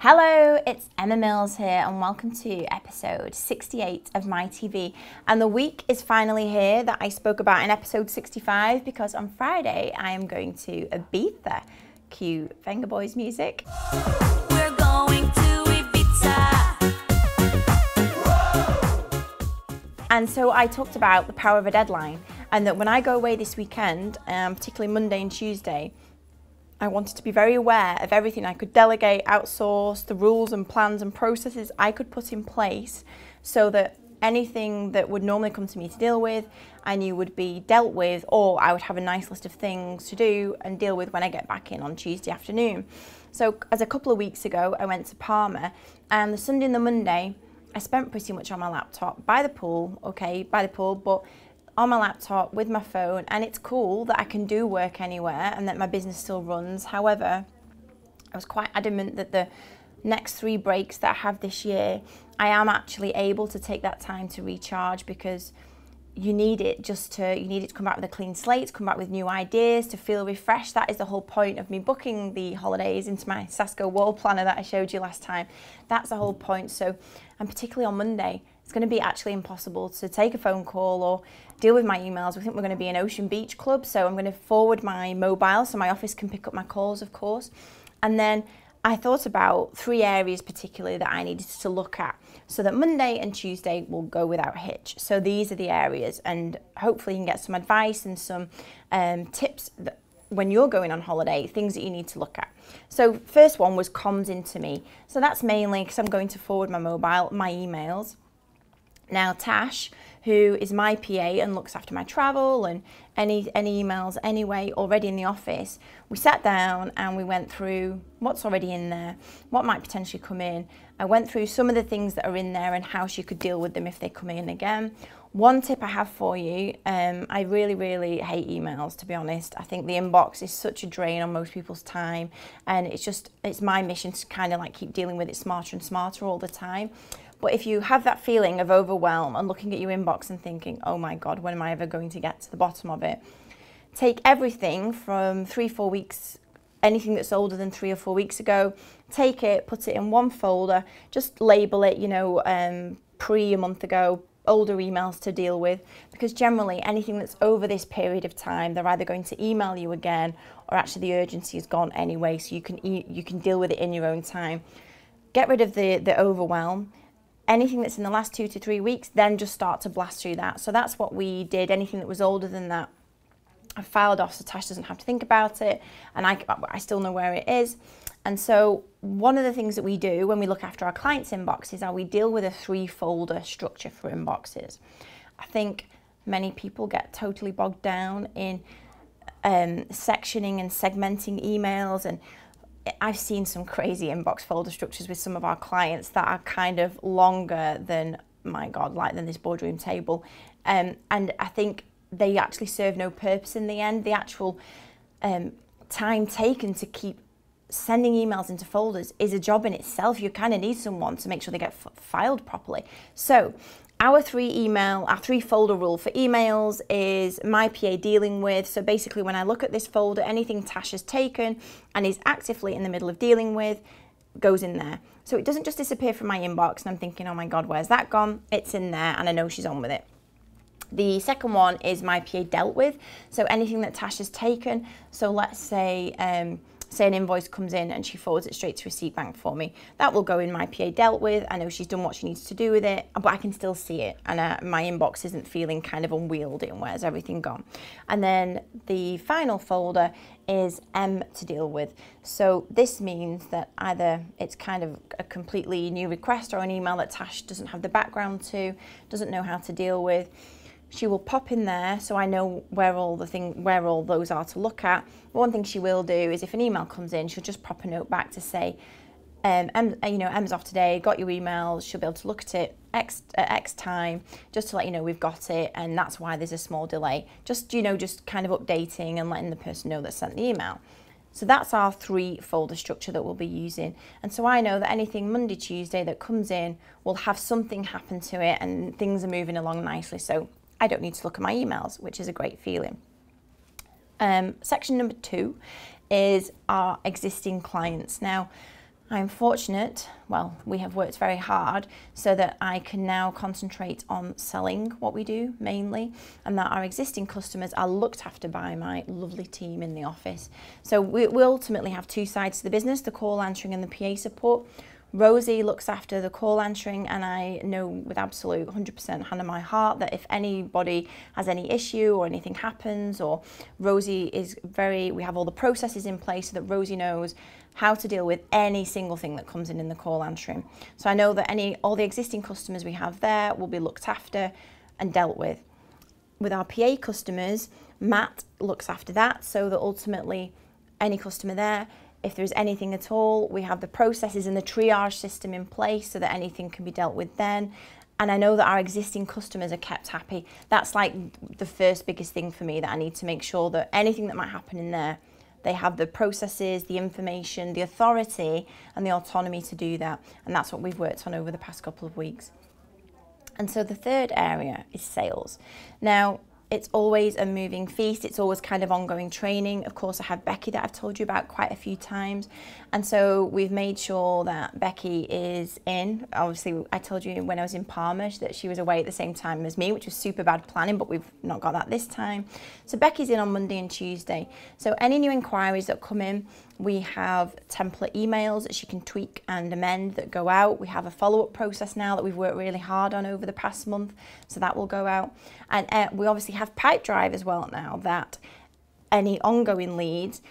Hello, it's Emma Mills here and welcome to episode 68 of MiTV. And the week is finally here that I spoke about in episode 65 because on Friday I am going to Ibiza. Cue Venga Boys music. We're going to Ibiza. And so I talked about the power of a deadline and that when I go away this weekend, particularly Monday and Tuesday, I wanted to be very aware of everything I could delegate, outsource, the rules and plans and processes I could put in place so that anything that would normally come to me to deal with, I knew would be dealt with, or I would have a nice list of things to do and deal with when I get back in on Tuesday afternoon. So as a couple of weeks ago, I went to Palma, and the Sunday and the Monday, I spent pretty much on my laptop by the pool, but on my laptop with my phone, and it's cool that I can do work anywhere and that my business still runs. However, I was quite adamant that the next 3 breaks that I have this year, I am actually able to take that time to recharge because you need it to come back with a clean slate, to come back with new ideas, to feel refreshed. That is the whole point of me booking the holidays into my Sasco wall planner that I showed you last time. That's the whole point. So, and particularly on Monday, it's going to be actually impossible to take a phone call or deal with my emails. We think we're going to be an Ocean Beach club, so I'm going to forward my mobile so my office can pick up my calls, of course. And then I thought about 3 areas particularly that I needed to look at so that Monday and Tuesday will go without a hitch. So these are the areas, and hopefully you can get some advice and some tips that when you're going on holiday, things that you need to look at. So first one was comms into me. So that's mainly because I'm going to forward my mobile, my emails. Now Tash, who is my PA and looks after my travel and any emails anyway already in the office, we sat down and we went through what's already in there, what might potentially come in. I went through some of the things that are in there and how she could deal with them if they come in again. One tip I have for you, I really hate emails, to be honest. I think the inbox is such a drain on most people's time, and it's my mission to kind of like keep dealing with it smarter and smarter all the time. But if you have that feeling of overwhelm and looking at your inbox and thinking, oh my God, when am I ever going to get to the bottom of it? Take everything from 3-4 weeks, anything that's older than 3 or 4 weeks ago, take it, put it in one folder, just label it, pre a month ago, older emails to deal with, because generally anything that's over this period of time, they're either going to email you again or actually the urgency is gone anyway, so you can deal with it in your own time. Get rid of the overwhelm. Anything that's in the last 2 to 3 weeks, then just start to blast through that. So that's what we did. Anything that was older than that, I filed off so Tash doesn't have to think about it, and I still know where it is. And so one of the things that we do when we look after our clients' inboxes are we deal with a 3-folder structure for inboxes. I think many people get totally bogged down in sectioning and segmenting emails, and I've seen some crazy inbox folder structures with some of our clients that are kind of longer than, my God, like than this boardroom table. And I think they actually serve no purpose in the end. The actual time taken to keep sending emails into folders is a job in itself. You kind of need someone to make sure they get filed properly. So our 3-folder rule for emails is my PA dealing with. So basically when I look at this folder, anything Tash has taken and is actively in the middle of dealing with goes in there. So it doesn't just disappear from my inbox and I'm thinking, oh my God, where's that gone? It's in there and I know she's on with it. The second one is my PA dealt with. So anything that Tash has taken. So let's say an invoice comes in and she forwards it straight to Receipt Bank for me. That will go in my PA dealt with. I know she's done what she needs to do with it, but I can still see it. And my inbox isn't feeling kind of unwieldy and where's everything gone. And then the final folder is M to deal with. So this means that either it's kind of a completely new request or an email that Tash doesn't have the background to, doesn't know how to deal with. She will pop in there so I know where all those are to look at. One thing she will do is if an email comes in, she'll just pop a note back to say, Em's off today, got your emails, she'll be able to look at it at X time, just to let you know we've got it, and that's why there's a small delay. Just kind of updating and letting the person know that sent the email. So that's our 3-folder structure that we'll be using. And so I know that anything Monday, Tuesday that comes in will have something happen to it and things are moving along nicely. So I don't need to look at my emails, which is a great feeling. Section number 2 is our existing clients. Now, I'm fortunate, well, we have worked very hard so that I can now concentrate on selling what we do mainly, and that our existing customers are looked after by my lovely team in the office. So we ultimately have two sides to the business, the call answering and the PA support. Rosie looks after the call answering, and I know with absolute 100% hand on my heart that if anybody has any issue or anything happens, or Rosie is we have all the processes in place so that Rosie knows how to deal with any single thing that comes in the call answering. So I know that all the existing customers we have there will be looked after and dealt with. With our PA customers, Matt looks after that, so that ultimately any customer there, if there's anything at all, we have the processes and the triage system in place so that anything can be dealt with then. And I know that our existing customers are kept happy. That's like the first biggest thing for me, that I need to make sure that anything that might happen in there, they have the processes, the information, the authority and the autonomy to do that. And that's what we've worked on over the past couple of weeks. And so the third area is sales. Now, it's always a moving feast. It's always kind of ongoing training. Of course, I have Becky that I've told you about quite a few times. And so we've made sure that Becky is in. Obviously, I told you when I was in Palma that she was away at the same time as me, which was super bad planning, but we've not got that this time. So Becky's in on Monday and Tuesday. So any new inquiries that come in, we have template emails that she can tweak and amend that go out. We have a follow-up process now that we've worked really hard on over the past month, so that will go out. And we obviously have Pipedrive as well now, that any ongoing leads,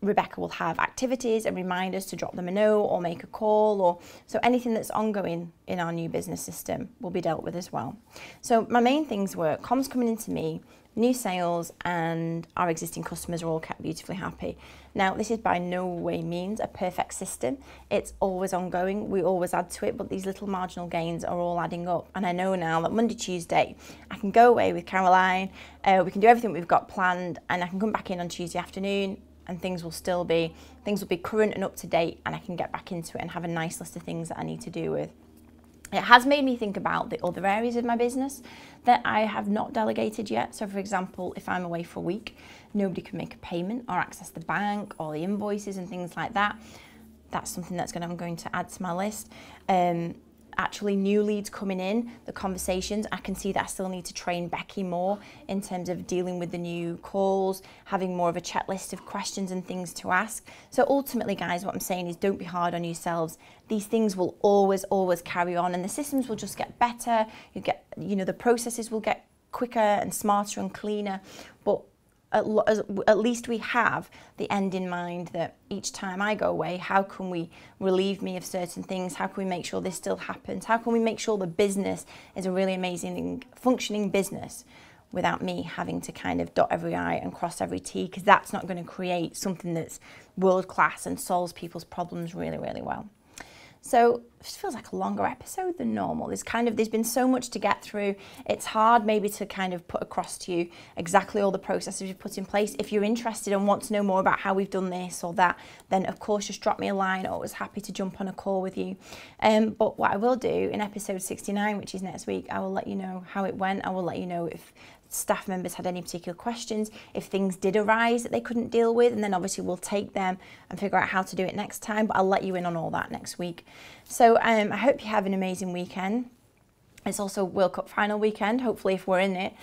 Rebecca will have activities and reminders to drop them a note or make a call, or so anything that's ongoing in our new business system will be dealt with as well. So my main things were comms coming into me, new sales, and our existing customers are all kept beautifully happy. Now, this is by no way means a perfect system. It's always ongoing. We always add to it, but these little marginal gains are all adding up. And I know now that Monday, Tuesday, I can go away with Caroline, we can do everything we've got planned, and I can come back in on Tuesday afternoon, and things will be current and up to date, and I can get back into it and have a nice list of things that I need to do with. It has made me think about the other areas of my business that I have not delegated yet. So for example, if I'm away for a week, nobody can make a payment or access the bank or the invoices and things like that. That's something I'm going to add to my list. Actually, new leads coming in, the conversations, I can see that I still need to train Becky more in terms of dealing with the new calls, having more of a checklist of questions and things to ask. So ultimately, guys, what I'm saying is don't be hard on yourselves. These things will always carry on, and the systems will just get better. The processes will get quicker and smarter and cleaner, but at least we have the end in mind, that each time I go away, how can we relieve me of certain things? How can we make sure this still happens? How can we make sure the business is a really amazing functioning business without me having to kind of dot every I and cross every T, because that's not going to create something that's world class and solves people's problems really, really well. So it just feels like a longer episode than normal. There's been so much to get through. It's hard maybe to kind of put across to you exactly all the processes we've put in place. If you're interested and want to know more about how we've done this or that, then of course just drop me a line. I'm always happy to jump on a call with you. But what I will do in episode 69, which is next week, I will let you know how it went. I will let you know if staff members had any particular questions, if things did arise that they couldn't deal with, and then obviously we'll take them and figure out how to do it next time, but I'll let you in on all that next week. So I hope you have an amazing weekend. It's also World Cup final weekend, hopefully if we're in it,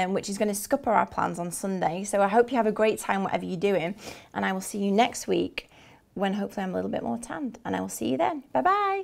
which is going to scupper our plans on Sunday. So I hope you have a great time whatever you're doing, and I will see you next week when hopefully I'm a little bit more tanned, and I will see you then. Bye bye.